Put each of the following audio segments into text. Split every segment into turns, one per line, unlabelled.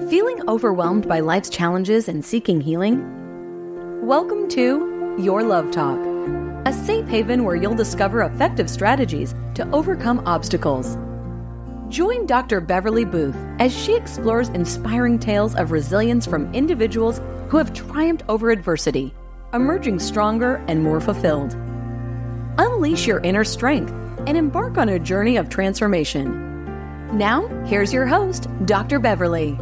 Feeling overwhelmed by life's challenges and seeking healing? Welcome to Your Love Talk, a safe haven where you'll discover effective strategies to overcome obstacles. Join Dr. Beverly Boothe as she explores inspiring tales of resilience from individuals who have triumphed over adversity, emerging stronger and more fulfilled. Unleash your inner strength and embark on a journey of transformation. Now, here's your host, Dr. Beverly.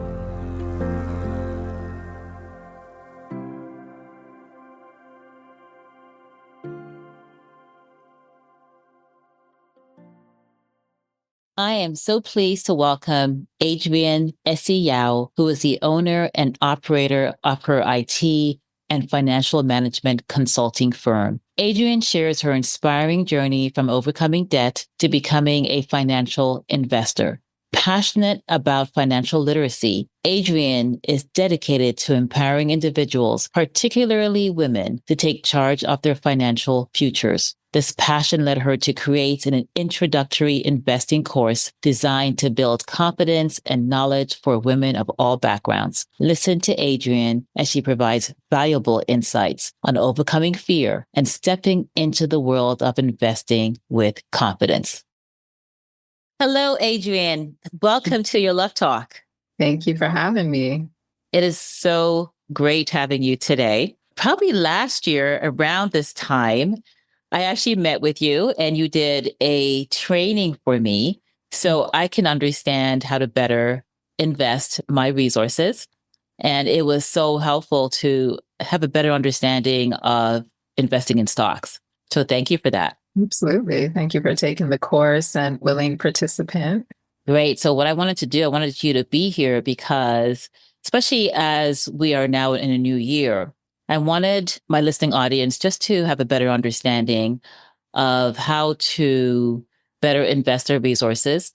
I am so pleased to welcome Adrienne Essiaw, who is the owner and operator of her IT and financial management consulting firm. Adrienne shares her inspiring journey from overcoming debt to becoming a financial investor. Passionate about financial literacy, Adrienne is dedicated to empowering individuals, particularly women, to take charge of their financial futures. This passion led her to create an introductory investing course designed to build confidence and knowledge for women of all backgrounds. Listen to Adrienne as she provides valuable insights on overcoming fear and stepping into the world of investing with confidence. Hello, Adrienne. Welcome to Your Love Talk.
Thank you for having me.
It is so great having you today. Probably last year around this time, I actually met with you and you did a training for me so I can understand how to better invest my resources. And it was so helpful to have a better understanding of investing in stocks. So thank you for that.
Absolutely. Thank you for taking the course and willing participant.
Great. So what I wanted to do, I wanted you to be here because, especially as we are now in a new year, I wanted my listening audience just to have a better understanding of how to better invest their resources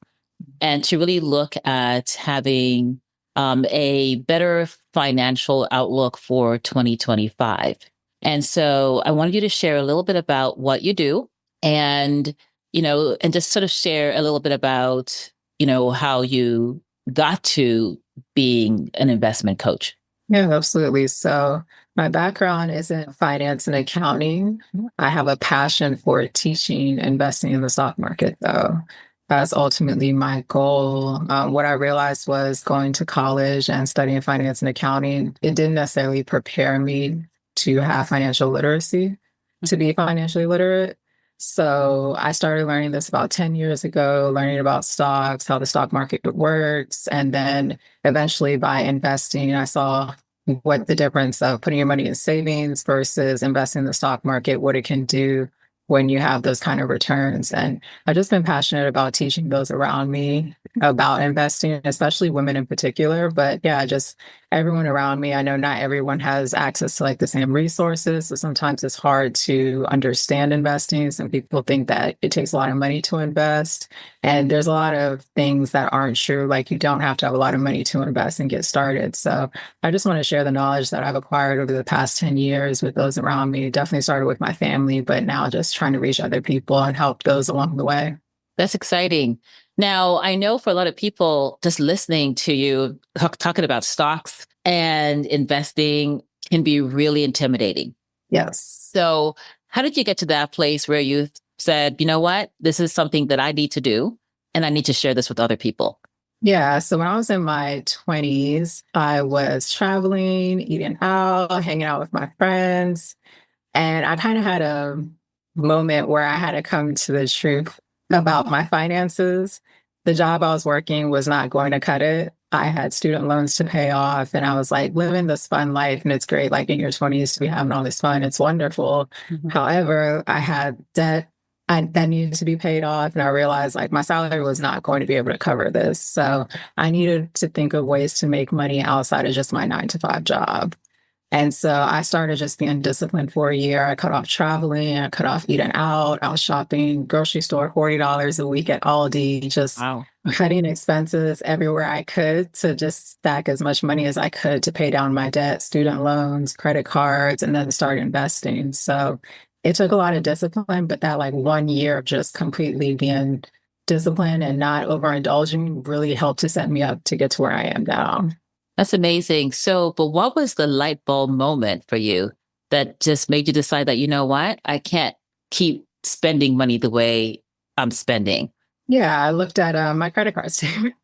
and to really look at having a better financial outlook for 2025. And so I wanted you to share a little bit about what you do and just sort of share a little bit about, how you got to being an investment coach.
Yeah, absolutely. So my background is in finance and accounting. I have a passion for teaching investing in the stock market, though. That's ultimately my goal. What I realized was going to college and studying finance and accounting, it didn't necessarily prepare me to have financial literacy, to be financially literate. So I started learning this about 10 years ago, learning about stocks, how the stock market works. And then eventually by investing, I saw what the difference of putting your money in savings versus investing in the stock market, what it can do when you have those kind of returns. And I've just been passionate about teaching those around me about investing, especially women in particular. But yeah, just everyone around me. I know not everyone has access to like the same resources. So sometimes it's hard to understand investing. Some people think that it takes a lot of money to invest. And there's a lot of things that aren't true. Like you don't have to have a lot of money to invest and get started. So I just want to share the knowledge that I've acquired over the past 10 years with those around me. Definitely started with my family, but now just trying to reach other people and help those along the way.
That's exciting. Now, I know for a lot of people just listening to you talking about stocks and investing can be really intimidating.
Yes.
So how did you get to that place where you said, you know what, this is something that I need to do and I need to share this with other people?
Yeah. So when I was in my 20s, I was traveling, eating out, hanging out with my friends. And I kind of had a moment where I had to come to the truth about my finances. The job I was working was not going to cut it. I had student loans to pay off and I was like living this fun life and it's great. Like in your 20s to be having all this fun. It's wonderful. Mm-hmm. However, I had debt that needed to be paid off. And I realized like my salary was not going to be able to cover this. So I needed to think of ways to make money outside of just my 9-to-5 job. And so I started just being disciplined for a year. I cut off traveling, I cut off eating out. I was shopping grocery store, $40 a week at Aldi, just cutting expenses everywhere I could to just stack as much money as I could to pay down my debt, student loans, credit cards, and then start investing. So it took a lot of discipline, but that like 1 year of just completely being disciplined and not overindulging really helped to set me up to get to where I am now.
That's amazing. So, but what was the light bulb moment for you that just made you decide that, you know what, I can't keep spending money the way I'm spending?
Yeah, I looked at my credit card statement.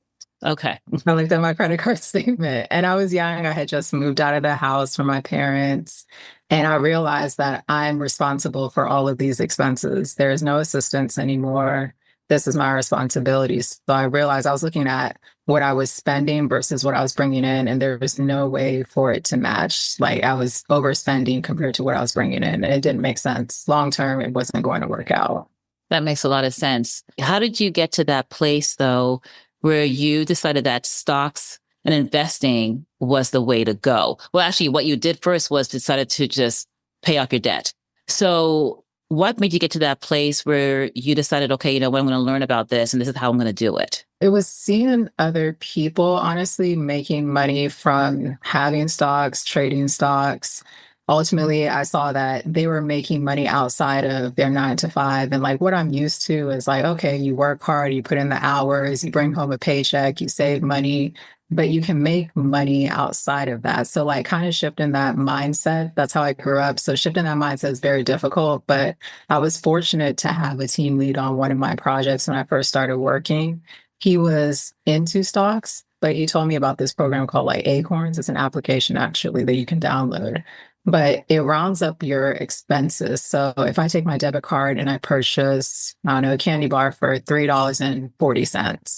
Okay.
I looked at my credit card statement and I was young. I had just moved out of the house from my parents. And I realized that I'm responsible for all of these expenses. There's no assistance anymore. This is my responsibility. So I realized I was looking at what I was spending versus what I was bringing in, and there was no way for it to match. Like I was overspending compared to what I was bringing in. And it didn't make sense. Long term, it wasn't going to work out.
That makes a lot of sense. How did you get to that place, though, where you decided that stocks and investing was the way to go? Well, actually, what you did first was decided to just pay off your debt. So what made you get to that place where you decided, okay, you know what, I'm going to learn about this and this is how I'm going to do it?
It was seeing other people honestly making money from having stocks, trading stocks. Ultimately, I saw that they were making money outside of their 9 to 5. And like what I'm used to is like, okay, you work hard, you put in the hours, you bring home a paycheck, you save money, but you can make money outside of that. So like kind of shifting that mindset, that's how I grew up. So shifting that mindset is very difficult, but I was fortunate to have a team lead on one of my projects when I first started working. He was into stocks, but he told me about this program called like Acorns. It's an application actually that you can download, but it rounds up your expenses. So if I take my debit card and I purchase, I don't know, a candy bar for $3.40,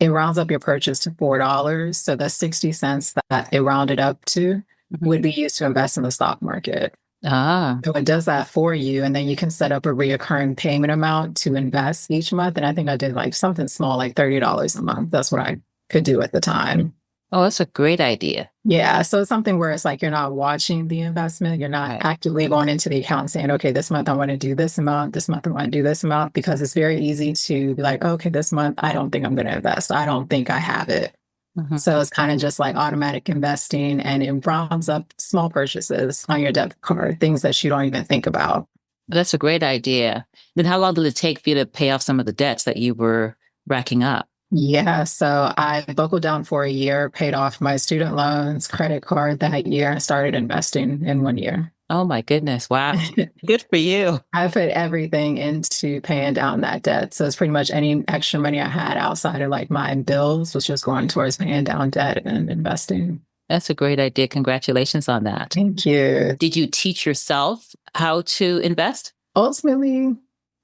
it rounds up your purchase to $4. So the 60 cents that it rounded up to would be used to invest in the stock market.
Ah,
So it does that for you. And then you can set up a reoccurring payment amount to invest each month. And I think I did like something small, like $30 a month. That's what I could do at the time.
oh, that's a great idea.
Yeah. So it's something where it's like you're not watching the investment. You're not
Right.
actively going into the account and saying, okay, this month I want to do this amount. This month I want to do this amount, because it's very easy to be like, okay, this month I don't think I'm going to invest. I don't think I have it.
Mhm.
So it's kind of just like automatic investing, and it rounds up small purchases on your debit card, things that you don't even think about.
That's a great idea. Then how long did it take for you to pay off some of the debts that you were racking up?
Yeah, so I buckled down for a year, paid off my student loans, credit card that year, and started investing in 1 year.
Oh my goodness. Wow. Good for you.
I put everything into paying down that debt. So it's pretty much any extra money I had outside of like my bills was just going towards paying down debt and investing.
That's a great idea. Congratulations on that.
Thank you.
Did you teach yourself how to invest?
Ultimately,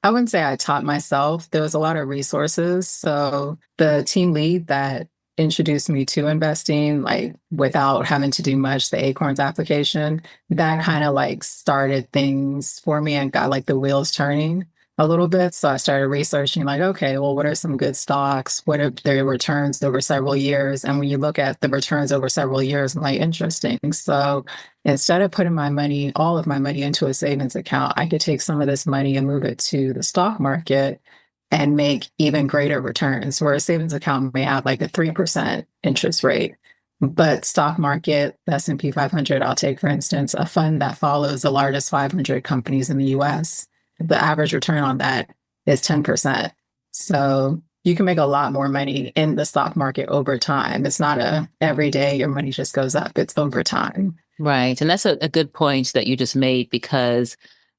I wouldn't say I taught myself. There was a lot of resources. So the team lead that introduced me to investing, like without having to do much, the Acorns application, that kind of like started things for me and got like the wheels turning a little bit. So I started researching like, okay, well, what are some good stocks? What are their returns over several years? And when you look at the returns over several years, I'm like, interesting. So instead of putting my money, all of my money into a savings account, I could take some of this money and move it to the stock market and make even greater returns, where a savings account may have like a 3% interest rate. But stock market, the S&P 500, I'll take, for instance, a fund that follows the largest 500 companies in the US. The average return on that is 10%. So you can make a lot more money in the stock market over time. It's not a every day your money just goes up. It's over time.
Right. And that's a good point that you just made because,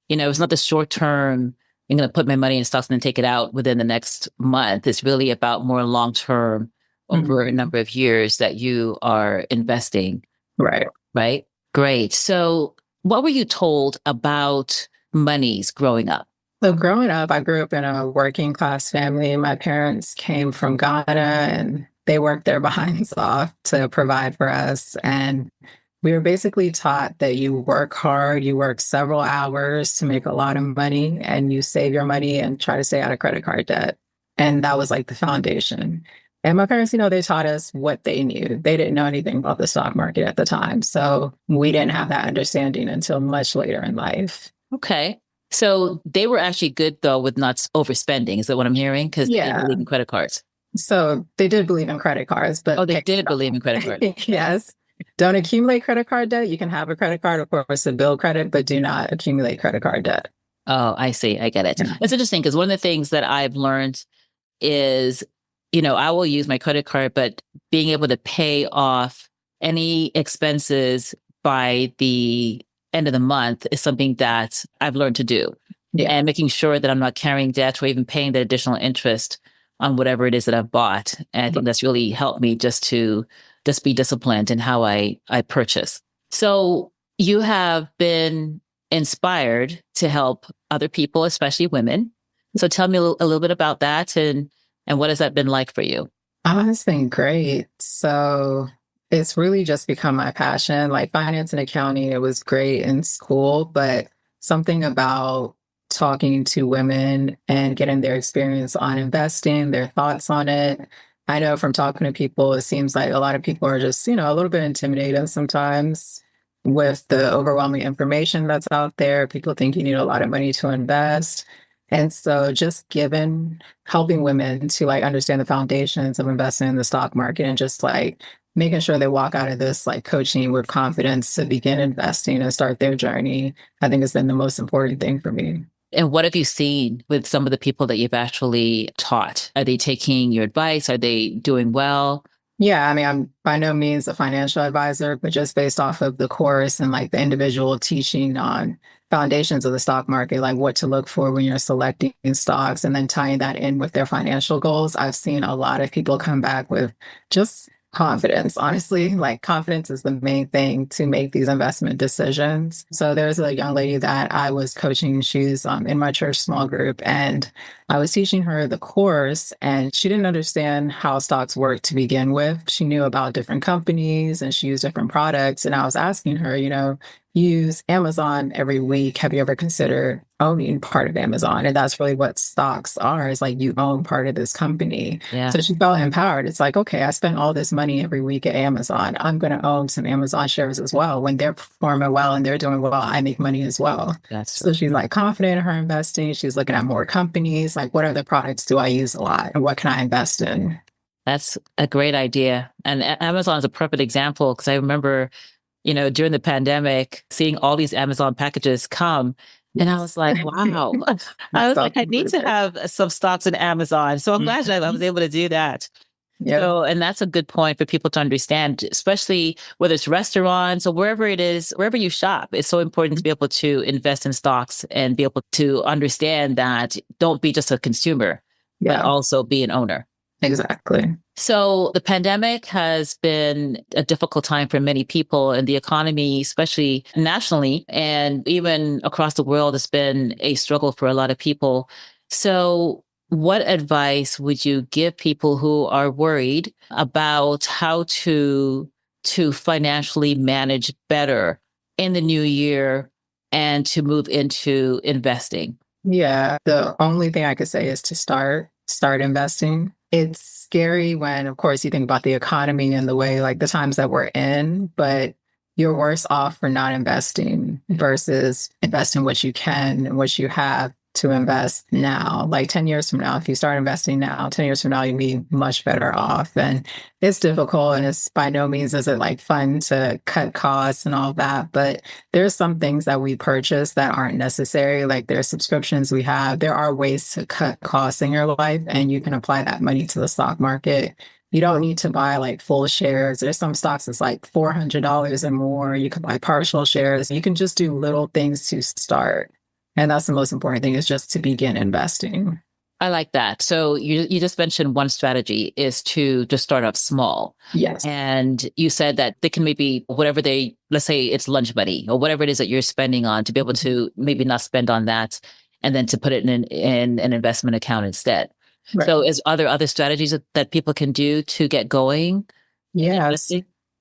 you know, it's not the short term, I'm going to put my money in stocks and then take it out within the next month. It's really about more long term over a number of years that you are investing.
Right.
Right. Great. So what were you told about monies growing up?
So growing up, I grew up in a working class family. My parents came from Ghana and they worked their behinds off to provide for us. And we were basically taught that you work hard, you work several hours to make a lot of money, and you save your money and try to stay out of credit card debt. And that was like the foundation. And my parents, they taught us what they knew. They didn't know anything about the stock market at the time. So we didn't have that understanding until much later in life.
Okay. So they were actually good though with not overspending. Is that what I'm hearing? Because they believe in credit cards.
So they did believe in credit cards, but
they did believe in credit cards.
Yes. Don't accumulate credit card debt. You can have a credit card, of course, to build credit, but do not accumulate credit card debt.
Oh, I see. I get it.
Yeah.
It's interesting because one of the things that I've learned is, I will use my credit card, but being able to pay off any expenses by the end of the month is something that I've learned to do.
Yeah.
And making sure that I'm not carrying debt or even paying the additional interest on whatever it is that I've bought. And I think that's really helped me just be disciplined in how I purchase. So you have been inspired to help other people, especially women. So tell me a little bit about that and what has that been like for you?
Oh, it's been great. So it's really just become my passion. Like finance and accounting, it was great in school, but something about talking to women and getting their experience on investing, their thoughts on it. I know from talking to people, it seems like a lot of people are just, a little bit intimidated sometimes with the overwhelming information that's out there. People think you need a lot of money to invest. And so just helping women to like understand the foundations of investing in the stock market and just like making sure they walk out of this like coaching with confidence to begin investing and start their journey, I think has been the most important thing for me.
And what have you seen with some of the people that you've actually taught? Are they taking your advice? Are they doing well?
Yeah, I mean, I'm by no means a financial advisor, but just based off of the course and like the individual teaching on foundations of the stock market, like what to look for when you're selecting stocks and then tying that in with their financial goals, I've seen a lot of people come back with just confidence. Honestly, like confidence is the main thing to make these investment decisions. So there's a young lady that I was coaching. She's in my church small group, and I was teaching her the course, and she didn't understand how stocks work to begin with. She knew about different companies and she used different products. And I was asking her, use Amazon every week. Have you ever considered owning part of Amazon? And that's really what stocks are, is like you own part of this company.
Yeah.
So she felt empowered. It's like, okay, I spend all this money every week at Amazon. I'm going to own some Amazon shares as well. When they're performing well and they're doing well, I make money as well. So she's like confident in her investing. She's looking at more companies. Like, what other products do I use a lot? And what can I invest in?
That's a great idea. And Amazon is a perfect example because I remember during the pandemic, seeing all these Amazon packages come. And I was like, wow. I was like, I need to have some stocks in Amazon. So I'm glad that I was able to do that. Yep. So, and that's a good point for people to understand, especially whether it's restaurants or wherever it is, wherever you shop. It's so important to be able to invest in stocks and be able to understand that don't be just a consumer, but also be an owner.
Exactly.
So the pandemic has been a difficult time for many people, and the economy, especially nationally and even across the world, has been a struggle for a lot of people. So what advice would you give people who are worried about how to financially manage better in the new year and to move into investing?
Yeah, the only thing I could say is to start investing. It's scary when, of course, you think about the economy and the way, like the times that we're in, but you're worse off for not investing versus investing what you can and what you have to invest now. Like 10 years from now, if you start investing now, 10 years from now, you'll be much better off. And it's difficult, and it's by no means is it like fun to cut costs and all that. But there's some things that we purchase that aren't necessary. Like there's subscriptions we have. There are ways to cut costs in your life, and you can apply that money to the stock market. You don't need to buy like full shares. There's some stocks that's like $400 and more. You can buy partial shares. You can just do little things to start. And that's the most important thing, is just to begin investing.
I like that. So you just mentioned one strategy is to just start off small.
Yes.
And you said that they can maybe whatever let's say it's lunch money or whatever it is that you're spending on, to be able to maybe not spend on that and then to put it in an investment account instead. Right. So are there other strategies that people can do to get going?
Yes.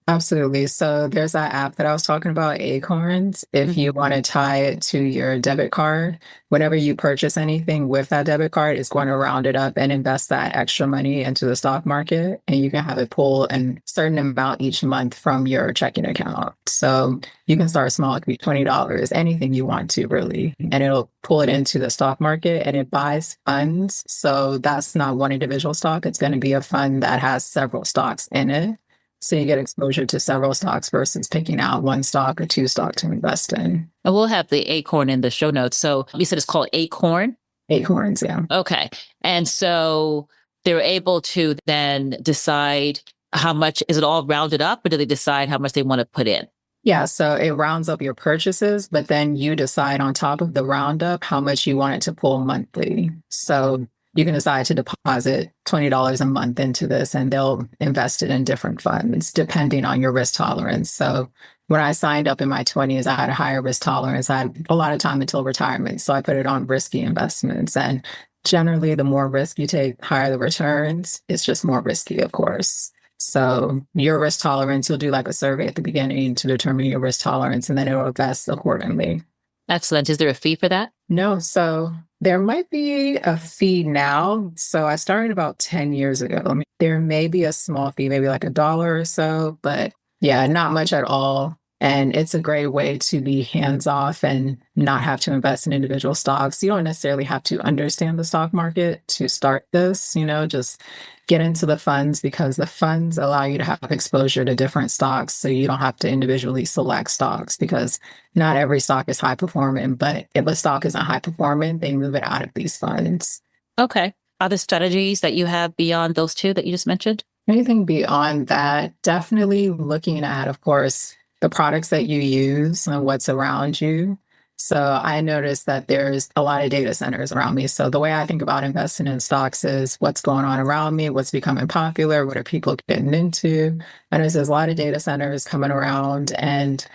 Absolutely. So there's that app that I was talking about, Acorns. If you want to tie it to your debit card, whenever you purchase anything with that debit card, it's going to round it up and invest that extra money into the stock market. And you can have it pull a certain amount each month from your checking account. So you can start small. It could be $20, anything you want to really. And it'll pull it into the stock market, and it buys funds. So that's not one individual stock. It's going to be a fund that has several stocks in it. So you get exposure to several stocks versus picking out one stock or two stocks to invest in.
And we'll have the Acorn in the show notes. So you said it's called Acorn?
Acorns, yeah.
Okay. And so they're able to then decide how much, is it all rounded up or do they decide how much they want to put in?
Yeah, so it rounds up your purchases, but then you decide on top of the roundup how much you want it to pull monthly. So you can decide to deposit $20 a month into this and they'll invest it in different funds depending on your risk tolerance. So when I signed up in my 20s, I had a higher risk tolerance. I had a lot of time until retirement. So I put it on risky investments. And generally, the more risk you take, higher the returns. It's just more risky, of course. So your risk tolerance, you'll do like a survey at the beginning to determine your risk tolerance, and then it'll invest accordingly.
Excellent. Is there a fee for that?
No. So there might be a fee now. So I started about 10 years ago. I mean, there may be a small fee, maybe like $1 or so, but yeah, not much at all. And it's a great way to be hands off and not have to invest in individual stocks. You don't necessarily have to understand the stock market to start this, just get into the funds because the funds allow you to have exposure to different stocks. So you don't have to individually select stocks because not every stock is high performing. But if a stock isn't high performing, they move it out of these funds.
Okay. Other strategies that you have beyond those two that you just mentioned?
Anything beyond that, definitely looking at, of course, the products that you use and what's around you. So I noticed that there's a lot of data centers around me. So the way I think about investing in stocks is what's going on around me, what's becoming popular, what are people getting into. I notice there's a lot of data centers coming around. And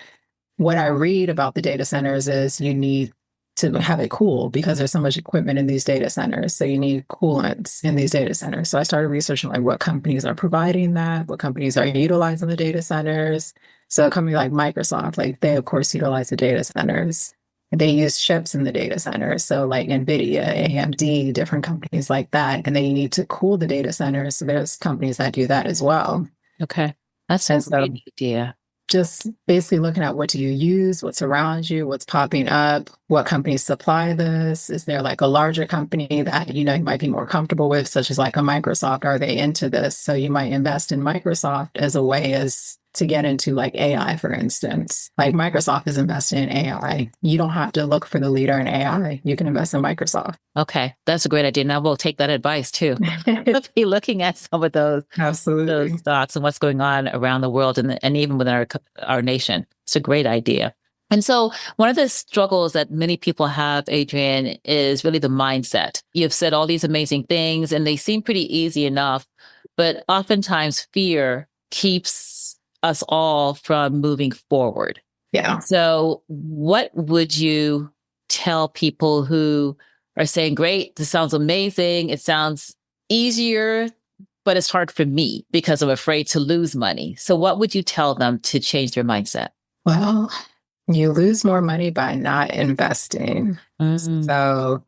what I read about the data centers is you need to have it cool because there's so much equipment in these data centers. So you need coolants in these data centers. So I started researching like what companies are providing that, what companies are utilizing the data centers. So a company like Microsoft, like they of course utilize the data centers. They use chips in the data centers. So like NVIDIA, AMD, different companies like that. And they need to cool the data centers. So there's companies that do that as well.
Okay. That's a great idea.
Just basically looking at what do you use, what's around you, what's popping up, what companies supply this. Is there like a larger company that you might be more comfortable with, such as like a Microsoft? Are they into this? So you might invest in Microsoft as a way as to get into like AI, for instance. Like Microsoft is investing in AI. You don't have to look for the leader in AI. You can invest in Microsoft.
Okay. That's a great idea. Now we'll take that advice too. Let's be looking at some of those stocks and what's going on around the world and even within our nation. It's a great idea. And so one of the struggles that many people have, Adrienne, is really the mindset. You've said all these amazing things and they seem pretty easy enough, but oftentimes fear keeps us all from moving forward.
Yeah.
So what would you tell people who are saying, great, this sounds amazing. It sounds easier, but it's hard for me because I'm afraid to lose money. So what would you tell them to change their mindset?
Well, you lose more money by not investing. So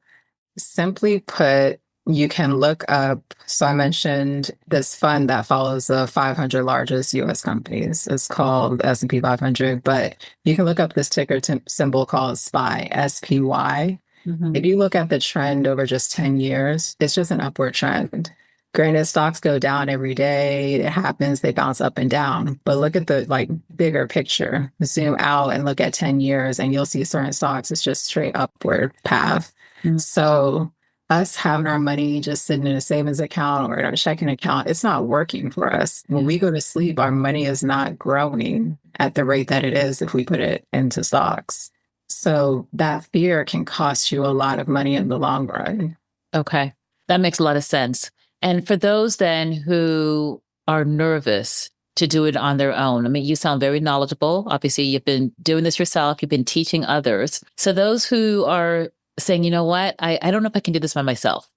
simply put, you can look up. So I mentioned this fund that follows the 500 largest US companies. It's called S&P 500, but you can look up this ticker symbol called SPY, SPY. If you look at the trend over just 10 years, it's just an upward trend. Granted, stocks go down every day. It happens. They bounce up and down. But look at the bigger picture. Zoom out and look at 10 years and you'll see certain stocks. It's just straight upward path. So us having our money just sitting in a savings account or in a checking account, it's not working for us. When we go to sleep, our money is not growing at the rate that it is if we put it into stocks. So that fear can cost you a lot of money in the long run.
Okay. That makes a lot of sense. And for those then who are nervous to do it on their own, I mean, you sound very knowledgeable. Obviously, you've been doing this yourself. You've been teaching others. So those who are saying, you know what, I don't know if I can do this by myself.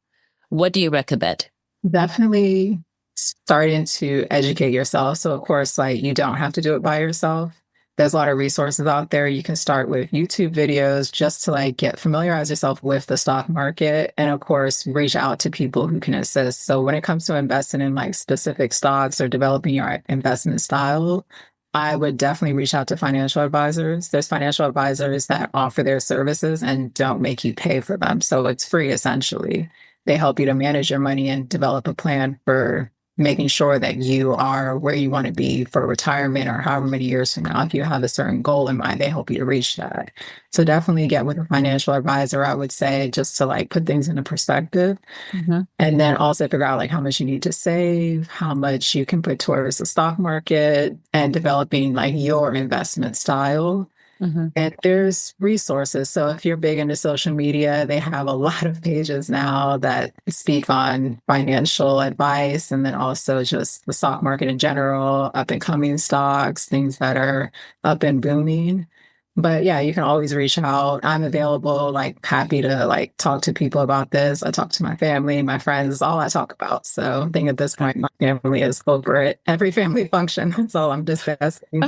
What do you recommend?
Definitely starting to educate yourself. So of course, you don't have to do it by yourself. There's a lot of resources out there. You can start with YouTube videos just to get familiarize yourself with the stock market. And of course, reach out to people who can assist. So when it comes to investing in specific stocks or developing your investment style, I would definitely reach out to financial advisors. There's financial advisors that offer their services and don't make you pay for them. So it's free, essentially. They help you to manage your money and develop a plan for making sure that you are where you want to be for retirement or however many years from now. If you have a certain goal in mind, they help you to reach that. So definitely get with a financial advisor, I would say, just to like put things into perspective.
Mm-hmm.
And then also figure out like how much you need to save, how much you can put towards the stock market, and developing like your investment style.
Mm-hmm.
And there's resources. So if you're big into social media, they have a lot of pages now that speak on financial advice, and then also just the stock market in general, up and coming stocks, things that are up and booming. But yeah, you can always reach out. I'm available, like happy to like talk to people about this. I talk to my family, my friends, it's all I talk about. So I think at this point, my family is over it. Every family function, that's all I'm discussing.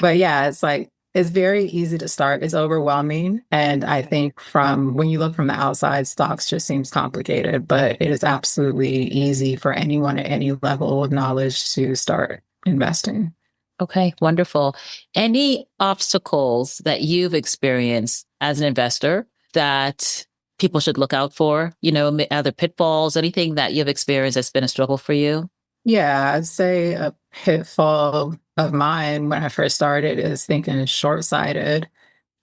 But yeah, it's like, it's very easy to start. It's overwhelming. And I think from when you look from the outside, stocks just seems complicated, but it is absolutely easy for anyone at any level of knowledge to start investing.
Okay, wonderful. Any obstacles that you've experienced as an investor that people should look out for? Other pitfalls, anything that you've experienced that's been a struggle for you?
Yeah, I'd say a pitfall of mine when I first started is thinking short-sighted.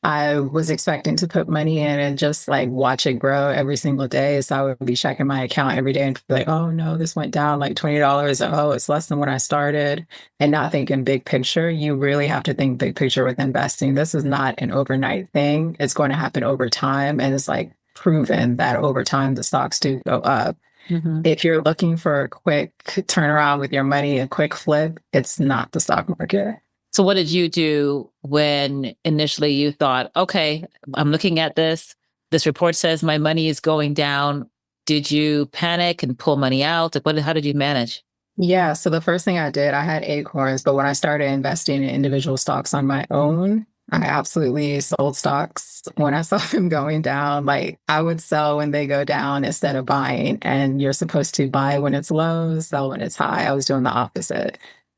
I was expecting to put money in and just like watch it grow every single day. So I would be checking my account every day and be like, oh no, this went down like $20. Oh, it's less than when I started. And not thinking big picture. You really have to think big picture with investing. This is not an overnight thing. It's going to happen over time. And it's like proven that over time the stocks do go up.
Mm-hmm.
If you're looking for a quick turnaround with your money, a quick flip, it's not the stock market.
So what did you do when initially you thought, okay, I'm looking at this. This report says my money is going down. Did you panic and pull money out? How did you manage?
Yeah. So the first thing I did, I had Acorns, but when I started investing in individual stocks on my own, I absolutely sold stocks when I saw them going down. Like I would sell when they go down instead of buying. And you're supposed to buy when it's low, sell when it's high. I was doing the opposite.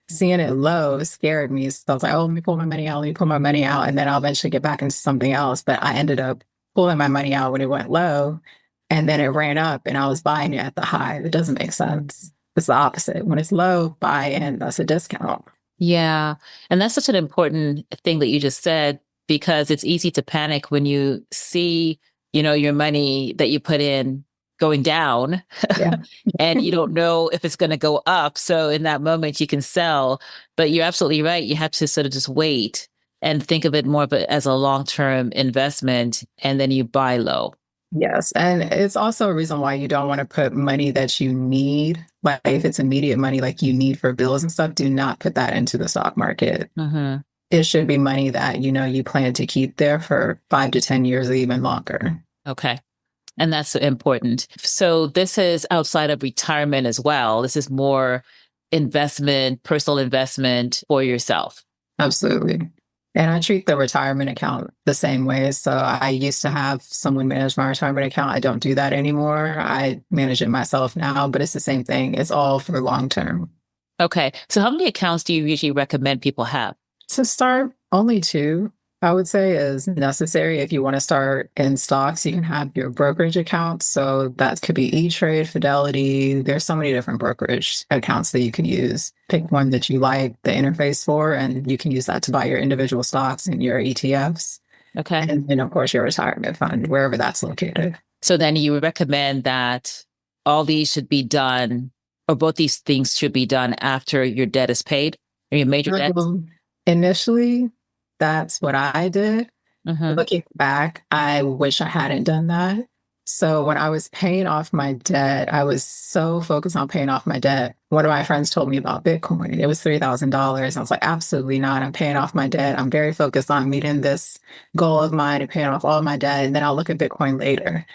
Seeing it low scared me. So I was like, oh, let me pull my money out, let me pull my money out, and then I'll eventually get back into something else. But I ended up pulling my money out when it went low, and then it ran up and I was buying it at the high. It doesn't make sense. It's the opposite. When it's low, buy in, that's a discount.
Yeah. And that's such an important thing that you just said, because it's easy to panic when you see, your money that you put in going down
Yeah.
and you don't know if it's going to go up. So in that moment you can sell, but you're absolutely right. You have to sort of just wait and think of it more of as a long-term investment, and then you buy low.
Yes. And it's also a reason why you don't want to put money that you need. Like if it's immediate money like you need for bills and stuff, do not put that into the stock market.
Mm-hmm.
It should be money that, you plan to keep there for 5 to 10 years or even longer.
Okay. And that's important. So this is outside of retirement as well. This is more investment, personal investment for yourself.
Absolutely. And I treat the retirement account the same way. So I used to have someone manage my retirement account. I don't do that anymore. I manage it myself now, but it's the same thing. It's all for long term.
Okay. So how many accounts do you usually recommend people have?
To start, only 2, I would say, is necessary. If you want to start in stocks, you can have your brokerage accounts. So that could be E-Trade, Fidelity. There's so many different brokerage accounts that you can use. Pick one that you like the interface for, and you can use that to buy your individual stocks and your ETFs.
Okay.
And then, of course, your retirement fund, wherever that's located.
So then you would recommend that all these should be done, or both these things should be done after your debt is paid, or your major debt?
Initially, that's what I did.
Mm-hmm.
Looking back, I wish I hadn't done that. So when I was paying off my debt, I was so focused on paying off my debt. One of my friends told me about Bitcoin. It was $3,000. I was like, absolutely not. I'm paying off my debt. I'm very focused on meeting this goal of mine and paying off all my debt. And then I'll look at Bitcoin later.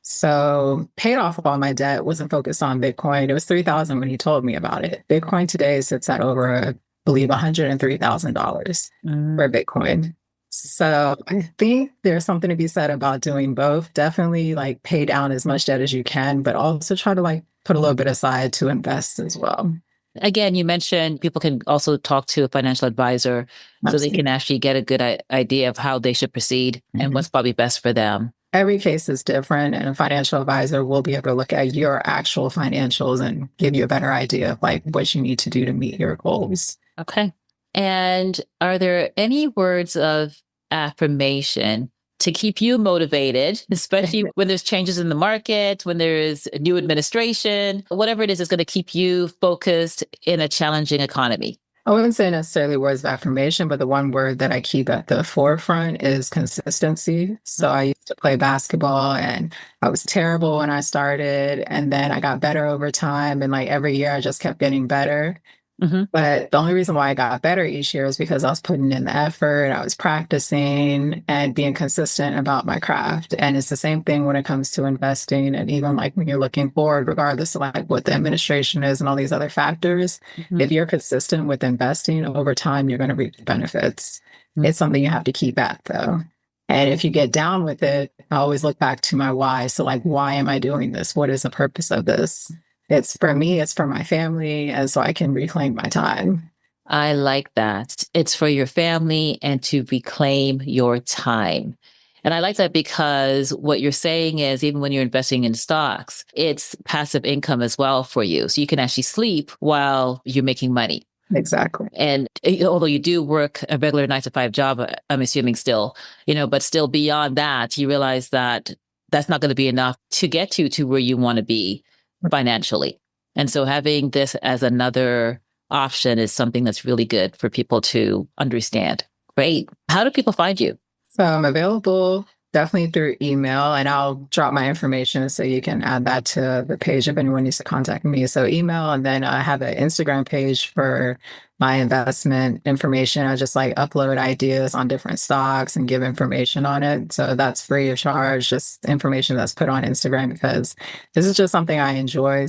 So paid off all my debt, wasn't focused on Bitcoin. It was $3,000 when he told me about it. Bitcoin today sits at over, I believe, $103,000 for Bitcoin. So I think there's something to be said about doing both. Definitely like pay down as much debt as you can, but also try to like put a little bit aside to invest as well.
Again, you mentioned people can also talk to a financial advisor so they can actually get a good idea of how they should proceed and what's probably best for them.
Every case is different, and a financial advisor will be able to look at your actual financials and give you a better idea of like what you need to do to meet your goals.
Okay. And are there any words of affirmation to keep you motivated, especially when there's changes in the market, when there is a new administration, whatever it is going to keep you focused in a challenging economy?
I wouldn't say necessarily words of affirmation, but the one word that I keep at the forefront is consistency. So I used to play basketball and I was terrible when I started, and then I got better over time. And like every year I just kept getting better.
Mm-hmm.
But the only reason why I got better each year is because I was putting in the effort, I was practicing and being consistent about my craft. And it's the same thing when it comes to investing. And even like when you're looking forward, regardless of like what the administration is and all these other factors, if you're consistent with investing over time, you're going to reap the benefits. It's something you have to keep at though. And if you get down with it, I always look back to my why. So like, why am I doing this? What is the purpose of this? It's for me, it's for my family, and so I can reclaim my time.
I like that. It's for your family and to reclaim your time. And I like that because what you're saying is even when you're investing in stocks, it's passive income as well for you. So you can actually sleep while you're making money.
Exactly.
And although you do work a regular 9-to-5 job, I'm assuming still, but still beyond that, you realize that that's not going to be enough to get you to where you want to be financially. And so having this as another option is something that's really good for people to understand. Great. How do people find you?
So I'm available definitely through email, and I'll drop my information so you can add that to the page if anyone needs to contact me. So email, and then I have an Instagram page for my investment information. I just like upload ideas on different stocks and give information on it. So that's free of charge, just information that's put on Instagram because this is just something I enjoy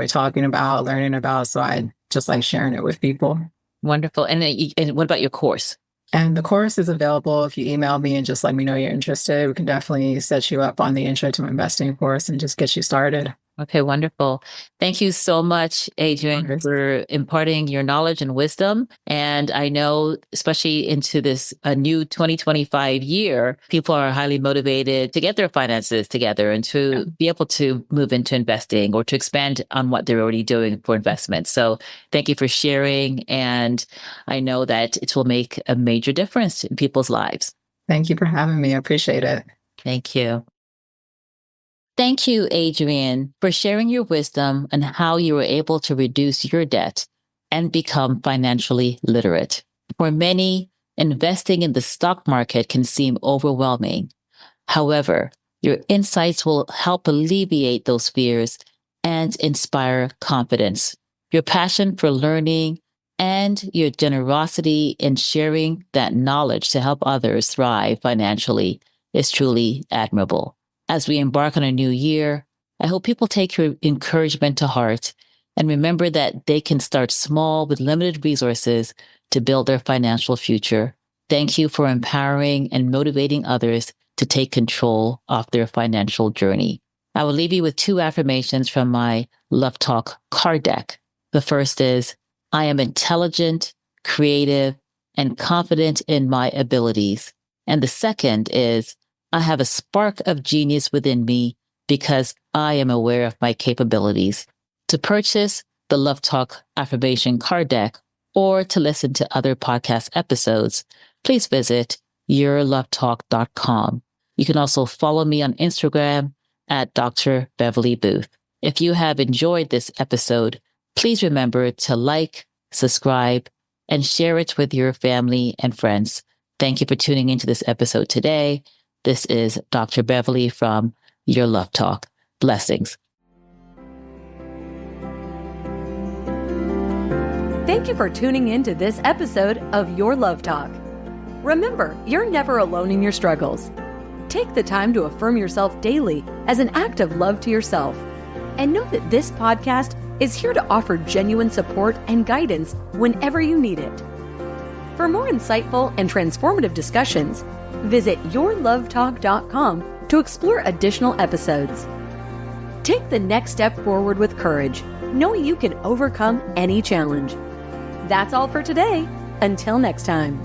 talking about, learning about. So I just like sharing it with people.
Wonderful. And what about your course?
And the course is available. If you email me and just let me know you're interested, we can definitely set you up on the Intro to Investing course and just get you started.
Okay, wonderful. Thank you so much, Adrienne, for imparting your knowledge and wisdom. And I know, especially into this new 2025 year, people are highly motivated to get their finances together and to be able to move into investing or to expand on what they're already doing for investment. So thank you for sharing. And I know that it will make a major difference in people's lives.
Thank you for having me. I appreciate it.
Thank you. Thank you, Adrienne, for sharing your wisdom and how you were able to reduce your debt and become financially literate. For many, investing in the stock market can seem overwhelming. However, your insights will help alleviate those fears and inspire confidence. Your passion for learning and your generosity in sharing that knowledge to help others thrive financially is truly admirable. As we embark on a new year, I hope people take your encouragement to heart and remember that they can start small with limited resources to build their financial future. Thank you for empowering and motivating others to take control of their financial journey. I will leave you with 2 affirmations from my Love Talk card deck. The first is, I am intelligent, creative, and confident in my abilities. And the second is, I have a spark of genius within me because I am aware of my capabilities. To purchase the Love Talk affirmation card deck or to listen to other podcast episodes, please visit yourlovetalk.com. You can also follow me on Instagram at Dr. Beverly Boothe. If you have enjoyed this episode, please remember to like, subscribe, and share it with your family and friends. Thank you for tuning into this episode today. This is Dr. Beverly from Your Love Talk. Blessings.
Thank you for tuning in to this episode of Your Love Talk. Remember, you're never alone in your struggles. Take the time to affirm yourself daily as an act of love to yourself. And know that this podcast is here to offer genuine support and guidance whenever you need it. For more insightful and transformative discussions, visit yourlovetalk.com to explore additional episodes. Take the next step forward with courage, knowing you can overcome any challenge. That's all for today. Until next time.